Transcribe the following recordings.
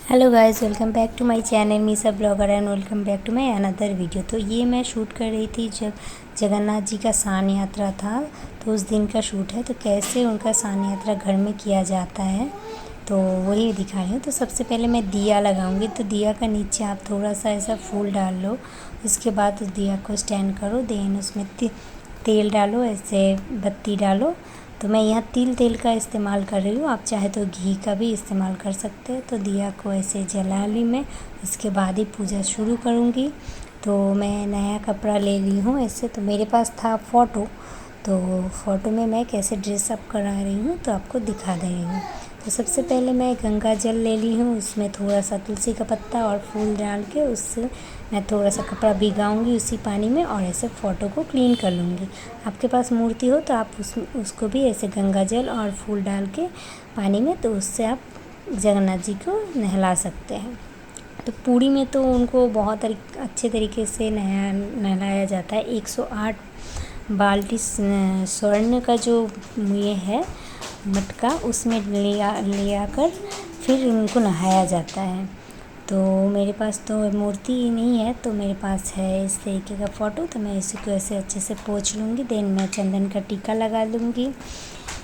Hello guys, welcome back to my channel Meesa blogger and welcome back to my another video. तो ये मैं shoot कर रही थी जब जगन्नाथ जी का सान यात्रा था, तो उस दिन का शूट है। तो कैसे उनका सान यात्रा घर में किया जाता है तो वही दिखा रही हूँ। तो सबसे पहले मैं दिया लगाऊंगी। तो दिया का नीचे आप थोड़ा सा ऐसा फूल डाल लो, उसके बाद उस दिया को स्टैंड करो, देन उसमें तेल डालो, ऐसे बत्ती डालो। तो मैं यहाँ तिल तेल का इस्तेमाल कर रही हूँ, आप चाहे तो घी का भी इस्तेमाल कर सकते हैं। तो दिया को ऐसे जला ली मैं, इसके बाद ही पूजा शुरू करूँगी। तो मैं नया कपड़ा ले ली हूँ ऐसे। तो मेरे पास था फ़ोटो, तो फ़ोटो में मैं कैसे ड्रेसअप करा रही हूँ तो आपको दिखा दे रही हूँ। तो सबसे पहले मैं गंगा जल ले ली हूँ, उसमें थोड़ा सा तुलसी का पत्ता और फूल डाल के उससे मैं थोड़ा सा कपड़ा भिगाऊंगी उसी पानी में और ऐसे फ़ोटो को क्लीन कर लूँगी। आपके पास मूर्ति हो तो आप उसको भी ऐसे गंगा जल और फूल डाल के पानी में, तो उससे आप जगन्नाथ जी को नहला सकते हैं। तो पूरी में तो उनको बहुत अच्छे तरीके से नहलाया जाता है। 108 बाल्टी स्वर्ण का जो ये है मटका, उसमें लिया कर फिर उनको नहाया जाता है। तो मेरे पास तो मूर्ति नहीं है, तो मेरे पास है इस तरीके का फ़ोटो। तो मैं इसी को ऐसे अच्छे से पोंछ लूँगी, देन मैं चंदन का टीका लगा लूँगी,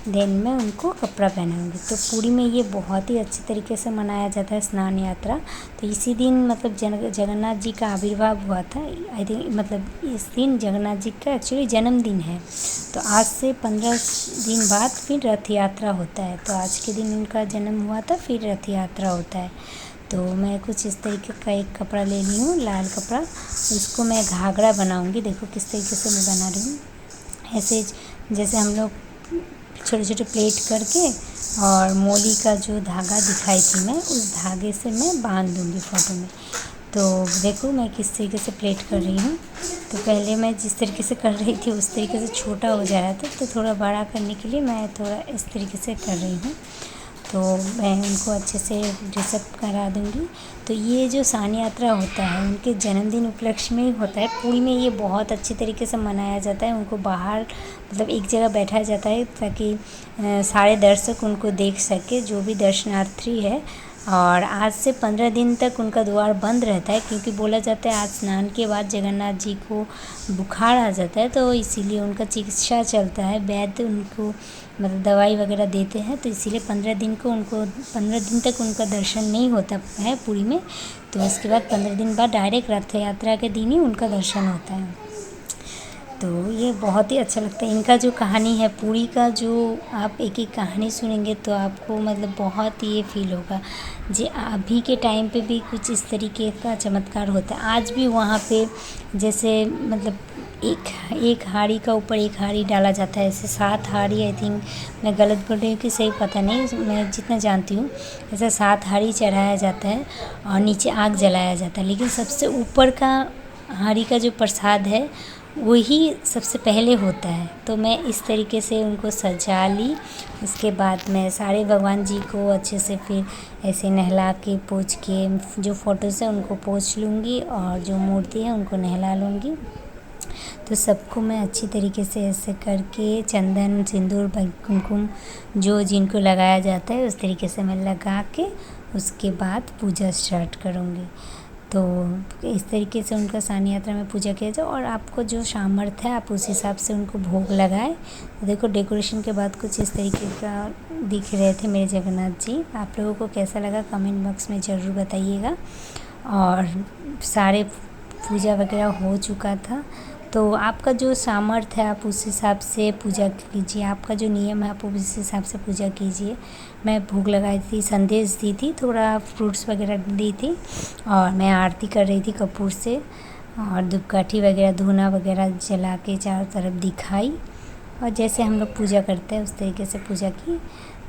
देन मैं उनको कपड़ा पहनाऊँगी। तो पूरी में ये बहुत ही अच्छे तरीके से मनाया जाता है स्नान यात्रा। तो इसी दिन मतलब जगन्नाथ जी का आविर्भाव हुआ था। आई थिंक मतलब इस दिन जगन्नाथ जी का एक्चुअली जन्मदिन है। तो आज से 15 दिन बाद फिर रथ यात्रा होता है। तो आज के दिन उनका जन्म हुआ था, फिर रथ यात्रा होता है। तो मैं कुछ इस तरीके का एक कपड़ा ले ली हूँ, लाल कपड़ा। उसको मैं घाघरा बनाऊँगी। देखो किस तरीके से मैं बना रही हूँ। ऐसे जैसे हम लोग छोटे छोटे प्लेट करके और मोली का जो धागा दिखाई थी मैं, उस धागे से मैं बांध दूँगी फ़ोटो में। तो देखो मैं किस तरीके से प्लेट कर रही हूँ। तो पहले मैं जिस तरीके से कर रही थी उस तरीके से छोटा हो जा रहा था, तो थोड़ा बड़ा करने के लिए मैं थोड़ा इस तरीके से कर रही हूँ। तो मैं उनको अच्छे से ड्रेसअप करा दूँगी। तो ये जो सान यात्रा होता है उनके जन्मदिन उपलक्ष्य में ही होता है। पूरी में ये बहुत अच्छी तरीके से मनाया जाता है। उनको बाहर मतलब एक जगह बैठाया जाता है ताकि सारे दर्शक उनको देख सके, जो भी दर्शनार्थी है। और आज से 15 दिन तक उनका द्वार बंद रहता है, क्योंकि बोला जाता है आज स्नान के बाद जगन्नाथ जी को बुखार आ जाता है, तो इसीलिए उनका चिकित्सा चलता है। वैद्य उनको मतलब दवाई वगैरह देते हैं, तो इसीलिए 15 दिन तक उनका दर्शन नहीं होता है पूरी में। तो उसके बाद 15 दिन बाद डायरेक्ट रथ यात्रा के दिन ही उनका दर्शन होता है। तो ये बहुत ही अच्छा लगता है। इनका जो कहानी है पूरी का, जो आप एक एक कहानी सुनेंगे तो आपको मतलब बहुत ही ये फील होगा जी। अभी के टाइम पे भी कुछ इस तरीके का चमत्कार होता है आज भी वहाँ पे। जैसे मतलब एक हाड़ी का ऊपर एक हाड़ी डाला जाता है, ऐसे 7 हाड़ी, आई थिंक मैं गलत बोल रही हूँ कि सही पता नहीं, मैं जितना जानती हूँ ऐसा 7 हाड़ी चढ़ाया जाता है और नीचे आग जलाया जाता है। लेकिन सबसे ऊपर का हाड़ी का जो प्रसाद है वही सबसे पहले होता है। तो मैं इस तरीके से उनको सजा ली। उसके बाद मैं सारे भगवान जी को अच्छे से फिर ऐसे नहला के पोंछ के, जो फ़ोटोज़ है उनको पोंछ लूँगी और जो मूर्ति है उनको नहला लूँगी। तो सबको मैं अच्छी तरीके से ऐसे करके चंदन सिंदूर कुमकुम जो जिनको लगाया जाता है उस तरीके से मैं लगा के उसके बाद पूजा स्टार्ट करूँगी। तो इस तरीके से उनका सान यात्रा में पूजा किया जाए और आपको जो सामर्थ्य है आप उस हिसाब से उनको भोग लगाएं। तो देखो डेकोरेशन के बाद कुछ इस तरीके का दिख रहे थे मेरे जगन्नाथ जी। आप लोगों को कैसा लगा कमेंट बॉक्स में ज़रूर बताइएगा। और सारे पूजा वगैरह हो चुका था, तो आपका जो सामर्थ्य है आप उस हिसाब से पूजा कीजिए। आपका जो नियम है आप उस हिसाब से पूजा कीजिए। मैं भोग लगाई थी, संदेश दी थी, थोड़ा फ्रूट्स वगैरह दी थी और मैं आरती कर रही थी कपूर से और धूपकाठी वगैरह धूना वगैरह जला के चारों तरफ दिखाई और जैसे हम लोग पूजा करते हैं उस तरीके से पूजा की।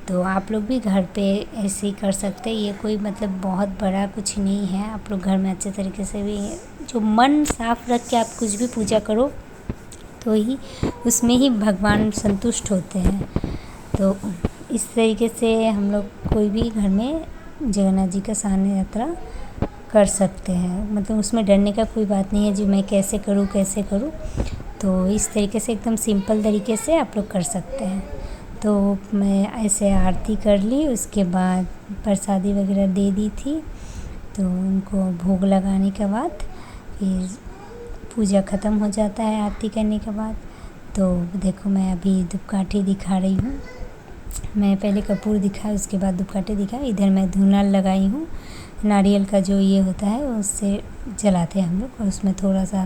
तो आप लोग भी घर पे ऐसे ही कर सकते हैं। ये कोई मतलब बहुत बड़ा कुछ नहीं है। आप लोग घर में अच्छे तरीके से भी जो मन साफ रख के आप कुछ भी पूजा करो तो ही उसमें ही भगवान संतुष्ट होते हैं। तो इस तरीके से हम लोग कोई भी घर में जगन्नाथ जी का सान यात्रा कर सकते हैं। मतलब उसमें डरने का कोई बात नहीं है जी मैं कैसे करूँ। तो इस तरीके से एकदम सिंपल तरीके से आप लोग कर सकते हैं। तो मैं ऐसे आरती कर ली, उसके बाद प्रसादी वगैरह दे दी थी। तो उनको भोग लगाने के बाद फिर पूजा ख़त्म हो जाता है आरती करने के बाद। तो देखो मैं अभी धूपकाठी दिखा रही हूँ। मैं पहले कपूर दिखाया, उसके बाद धूपकाठी दिखाया। इधर मैं धूना लगाई हूँ, नारियल का जो ये होता है उससे जलाते हैं हम लोग, और उसमें थोड़ा सा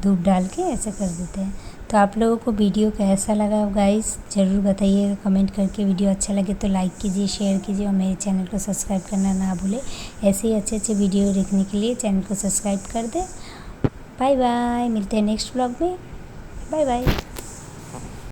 धूप डाल के ऐसे कर देते हैं। तो आप लोगों को वीडियो कैसा लगा गाइस ज़रूर बताइएगा कमेंट करके। वीडियो अच्छा लगे तो लाइक कीजिए, शेयर कीजिए और मेरे चैनल को सब्सक्राइब करना ना भूलें। ऐसे ही अच्छे अच्छे वीडियो देखने के लिए चैनल को सब्सक्राइब कर दें। बाय बाय, मिलते हैं नेक्स्ट व्लॉग में। Bye bye.